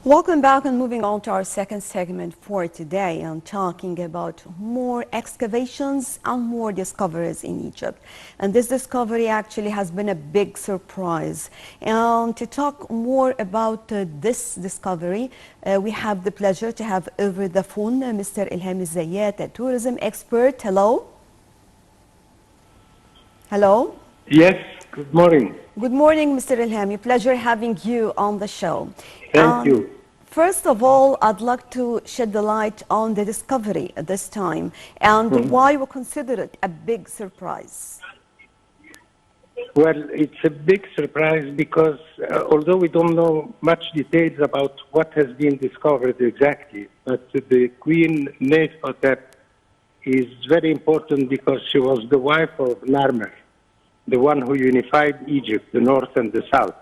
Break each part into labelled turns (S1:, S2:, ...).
S1: Welcome back, and moving on to our second segment for today and talking about more excavations and more discoveries in Egypt. And this discovery actually has been a big surprise. And to talk more about this discovery, we have the pleasure to have over the phone Mr. Elzayat, a tourism expert. Hello. Hello.
S2: Yes, good morning.
S1: Good morning, Mr. Elhamy. Pleasure having you on the show.
S2: Thank you.
S1: First of all, I'd like to shed the light on the discovery at this time and why we consider it a big surprise.
S2: Well, it's a big surprise because although we don't know much details about what has been discovered exactly, but the Queen Nefertiti is very important because she was the wife of Narmer, the one who unified Egypt, the north and the south.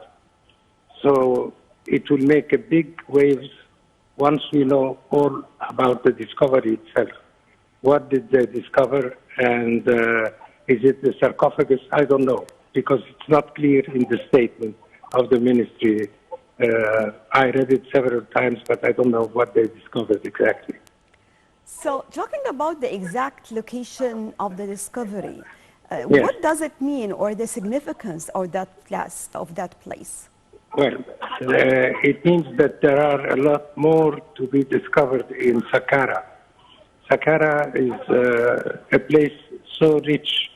S2: So it will make a big waves once we know all about the discovery itself. What did they discover, and is it the sarcophagus? I don't know, because it's not clear in the statement of the ministry. I read it several times, but I don't know what they discovered exactly.
S1: So talking about the exact location of the discovery,
S2: Yes.
S1: what does it mean, or the significance of that place?
S2: Well, it means that there are a lot more to be discovered in Saqqara. Saqqara is a place so rich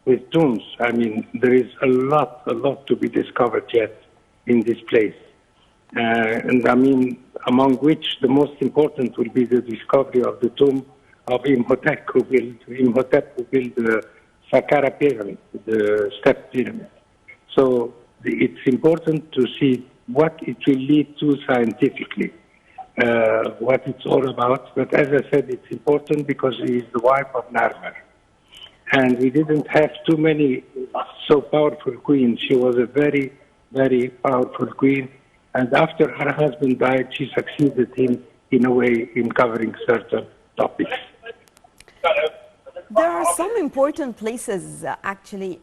S2: with tombs. I mean, there is a lot to be discovered yet in this place. And I mean, among which the most important will be the discovery of the tomb of Imhotep, who built the Saqqara pyramid, the step pyramid. So it's important to see what it will lead to scientifically, what it's all about. But as I said, it's important because she is the wife of Narmer. And we didn't have too many so powerful queens. She was a very, very powerful queen. And after her husband died, she succeeded him in a way in covering certain topics.
S1: There are some important places, actually.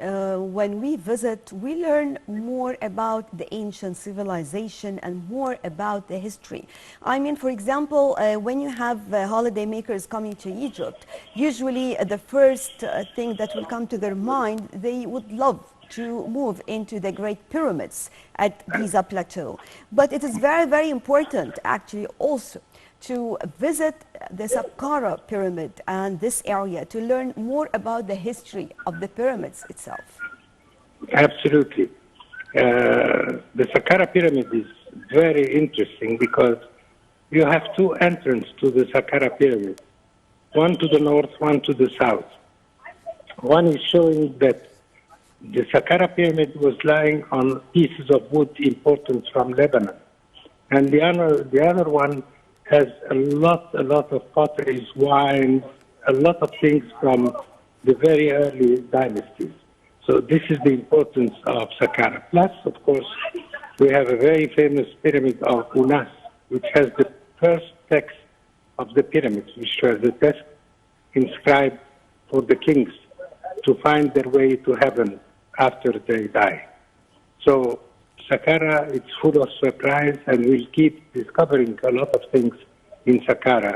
S1: When we visit, we learn more about the ancient civilization and more about the history. I mean, for example, when you have holidaymakers coming to Egypt, usually the first thing that will come to their mind, they would love to move into the Great Pyramids at Giza Plateau. But it is very, very important, actually, also to visit the Saqqara pyramid and this area to learn more about the history of the pyramids itself.
S2: Absolutely. The Saqqara pyramid is very interesting because you have two entrances to the Saqqara pyramid, one to the north, one to the south. One is showing that the Saqqara pyramid was lying on pieces of wood imported from Lebanon. And the other one has a lot of potteries, wines, a lot of things from the very early dynasties. So this is the importance of Saqqara. Plus, of course, we have a very famous pyramid of Unas, which has the first text of the pyramids, which were the text inscribed for the kings to find their way to heaven after they die. So Saqqara, it's full of surprise, and we'll keep discovering a lot of things in Saqqara.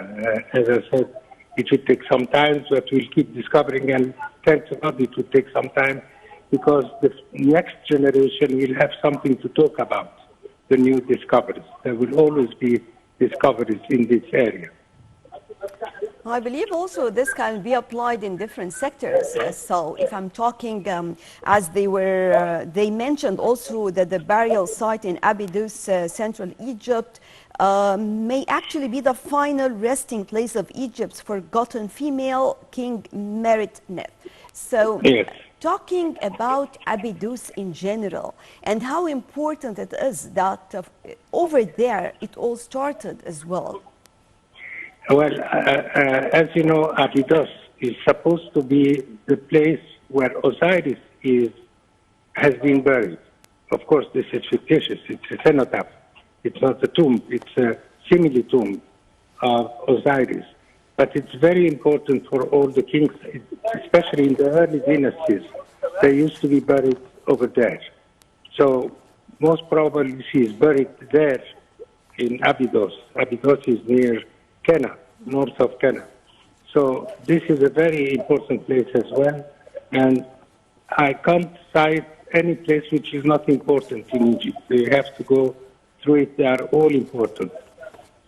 S2: As I said, it will take some time, but we'll keep discovering, and thanks God it will take some time because the next generation will have something to talk about, the new discoveries. There will always be discoveries in this area.
S1: I believe also this can be applied in different sectors. So if I'm talking, as they mentioned also that the burial site in Abydos, Central Egypt, may actually be the final resting place of Egypt's forgotten female king Meritneth. So
S2: Yes.
S1: Talking about Abydos in general and how important it is that over there it all started as well.
S2: Well, as you know, Abydos is supposed to be the place where Osiris has been buried. Of course, this is fictitious. It's a cenotaph. It's not a tomb. It's a simile-tomb of Osiris. But it's very important for all the kings, especially in the early dynasties. They used to be buried over there. So most probably she is buried there in Abydos. Abydos is near Kenya, north of Kenya. So this is a very important place as well. And I can't cite any place which is not important in Egypt. They have to go through it. They are all important.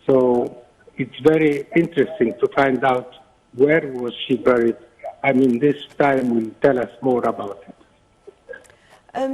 S2: So it's very interesting to find out where was she buried. I mean, this time will tell us more about it.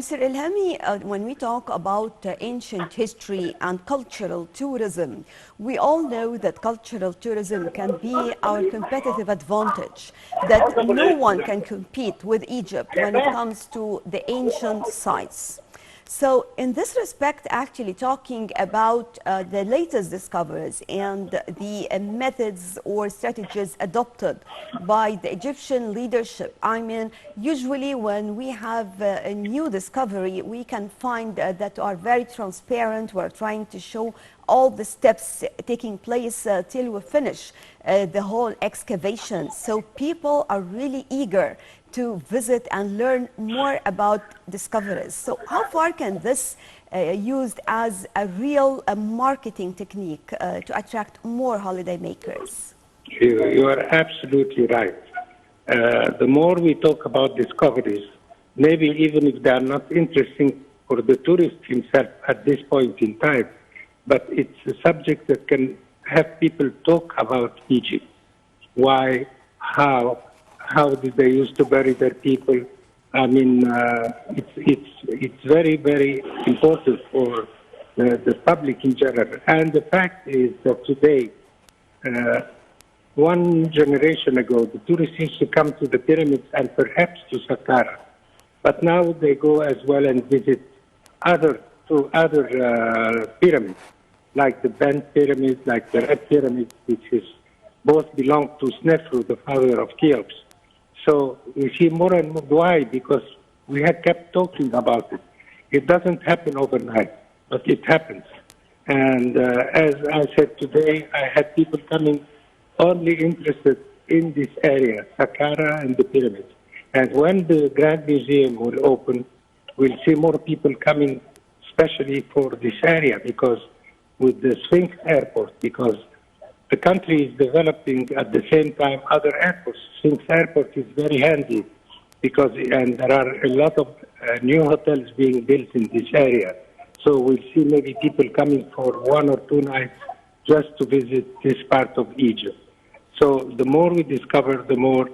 S1: Sir Elhamy, when we talk about ancient history and cultural tourism, we all know that cultural tourism can be our competitive advantage, that no one can compete with Egypt when it comes to the ancient sites. So in this respect, actually talking about the latest discoveries and the methods or strategies adopted by the Egyptian leadership, I mean, usually when we have a new discovery, we can find that are very transparent. We're trying to show all the steps taking place till we finish the whole excavation. So people are really eager to visit and learn more about discoveries. So how far can this used as a real marketing technique to attract more holidaymakers?
S2: You are absolutely right. The more we talk about discoveries, maybe even if they are not interesting for the tourist himself at this point in time, but it's a subject that can have people talk about Egypt. Why, how did they used to bury their people? I mean, it's very, very important for the public in general. And the fact is that today, one generation ago, the tourists used to come to the pyramids and perhaps to Saqqara. But now they go as well and visit other pyramids, like the Bent Pyramid, like the Red Pyramid, which is both belong to Snefru, the father of Cheops. So we see more and more. Why? Because we had kept talking about it. It doesn't happen overnight, but it happens. And as I said today, I had people coming only interested in this area, Saqqara and the pyramids. And when the Grand Museum will open, we'll see more people coming, especially for this area, because with the Sphinx Airport, because the country is developing at the same time other airports. Sphinx Airport is very handy because, and there are a lot of new hotels being built in this area. So we'll see maybe people coming for 1 or 2 nights just to visit this part of Egypt. So the more we discover, the more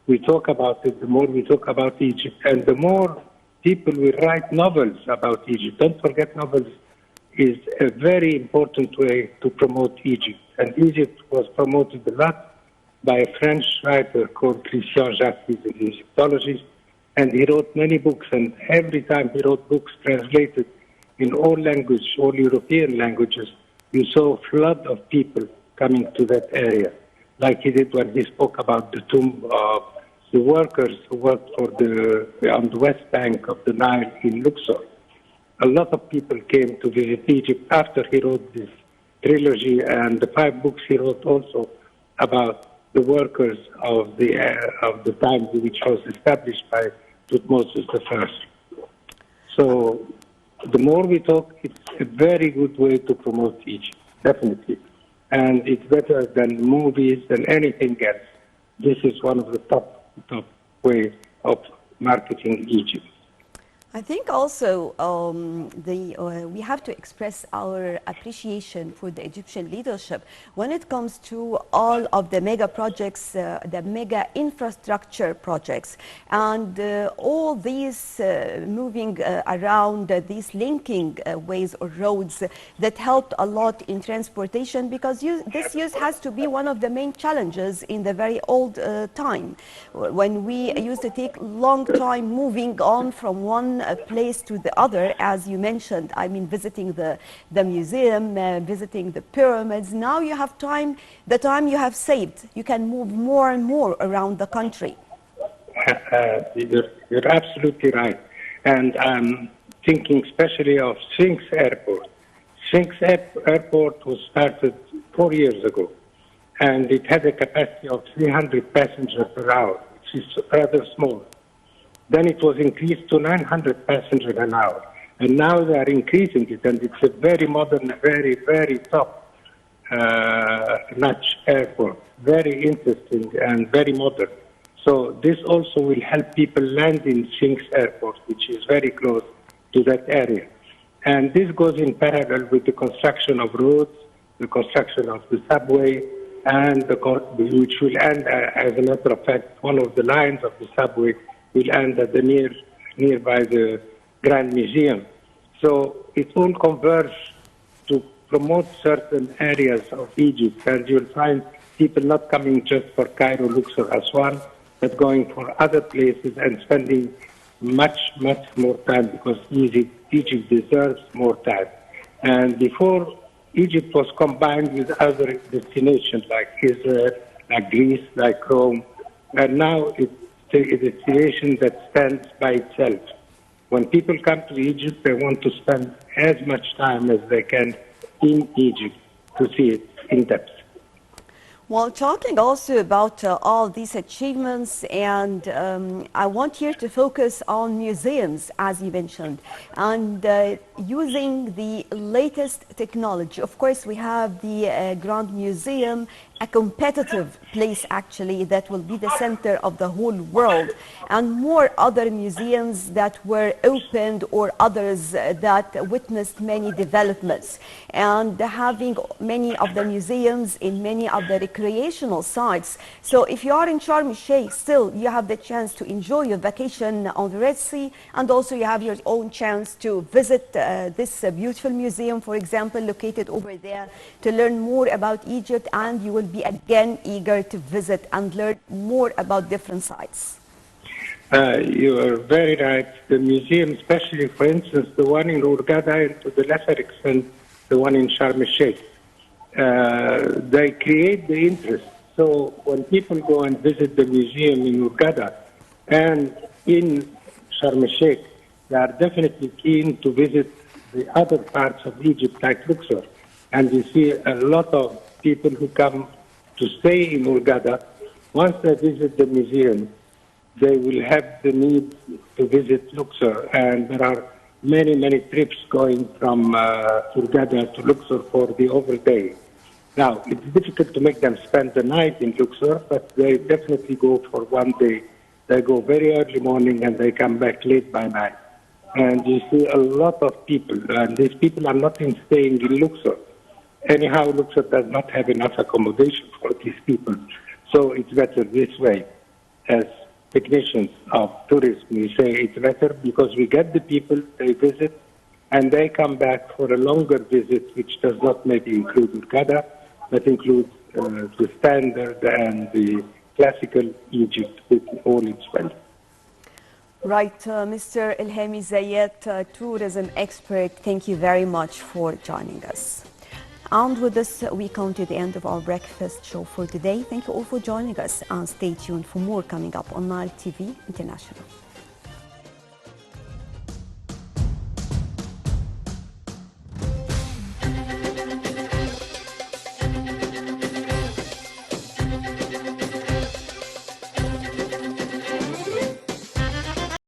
S2: we talk about it, the more we talk about Egypt, and the more people will write novels about Egypt. Don't forget, novels is a very important way to promote Egypt. And Egypt was promoted a lot by a French writer called Christian Jacques. He's an Egyptologist, and he wrote many books. And every time he wrote books translated in all languages, all European languages, you saw a flood of people coming to that area, like he did when he spoke about the tomb of the workers who worked for on the west bank of the Nile in Luxor. A lot of people came to visit Egypt after he wrote this trilogy, and the 5 books he wrote also about the workers of the time which was established by Thutmose I. So the more we talk, it's a very good way to promote Egypt, definitely. And it's better than movies, than anything else. This is one of the top ways of marketing Egypt.
S1: I think also we have to express our appreciation for the Egyptian leadership when it comes to all of the mega projects, the mega infrastructure projects, and all these moving around these linking ways or roads that helped a lot in transportation, because this use has to be one of the main challenges in the very old time, when we used to take long time moving on from one place to the other, as you mentioned. I mean, visiting the museum, visiting the pyramids. Now you have time, the time you have saved, you can move more and more around the country.
S2: You're absolutely right. And I'm thinking especially of Sphinx Airport. Sphinx Airport was started 4 years ago, and it had a capacity of 300 passengers per hour, which is rather small. Then it was increased to 900 passengers an hour. And now they are increasing it, and it's a very modern, very, very top notch airport, very interesting and very modern. So this also will help people land in Sphinx Airport, which is very close to that area. And this goes in parallel with the construction of roads, the construction of the subway, and which will end, as a matter of fact, one of the lines of the subway will end at the nearby the Grand Museum. So it all converge to promote certain areas of Egypt, and you'll find people not coming just for Cairo, Luxor, Aswan, but going for other places and spending much, much more time, because Egypt deserves more time. And before, Egypt was combined with other destinations like Israel, like Greece, like Rome, and now it's a destination that stands by itself. When people come to Egypt, they want to spend as much time as they can in Egypt to see it in depth.
S1: Well, talking also about all these achievements, and I want here to focus on museums, as you mentioned, and using the latest technology. Of course, we have the Grand Museum, a competitive place actually that will be the center of the whole world, and more other museums that were opened or others that witnessed many developments. And having many of the museums in many of the recreational sites. So if you are in Sharm el-Sheikh, still you have the chance to enjoy your vacation on the Red Sea, and also you have your own chance to visit this beautiful museum, for example, located over there, to learn more about Egypt, and you will be again eager to visit and learn more about different sites.
S2: You are very right. The museum, especially, for instance, the one in Hurghada, and to the lesser extent, the one in Sharm el-Sheikh, they create the interest. So when people go and visit the museum in Hurghada and in Sharm el-Sheikh, they are definitely keen to visit the other parts of Egypt, like Luxor. And you see a lot of people who come to stay in Hurghada. Once they visit the museum, they will have the need to visit Luxor. And there are many, many trips going from Hurghada to Luxor for the overday. Now, it's difficult to make them spend the night in Luxor, but they definitely go for one day. They go very early morning and they come back late by night. And you see a lot of people, and these people are not staying in Luxor. Anyhow, Luxor does not have enough accommodation for these people. So it's better this way. As technicians of tourism, we say it's better because we get the people, they visit, and they come back for a longer visit, which does not maybe include Hurghada, but includes the standard and the classical Egypt with all its wealth.
S1: Right, Mr. Elhamy Elzayat, tourism expert, thank you very much for joining us. And with this, we come to the end of our breakfast show for today. Thank you all for joining us, and stay tuned for more coming up on Nile TV International.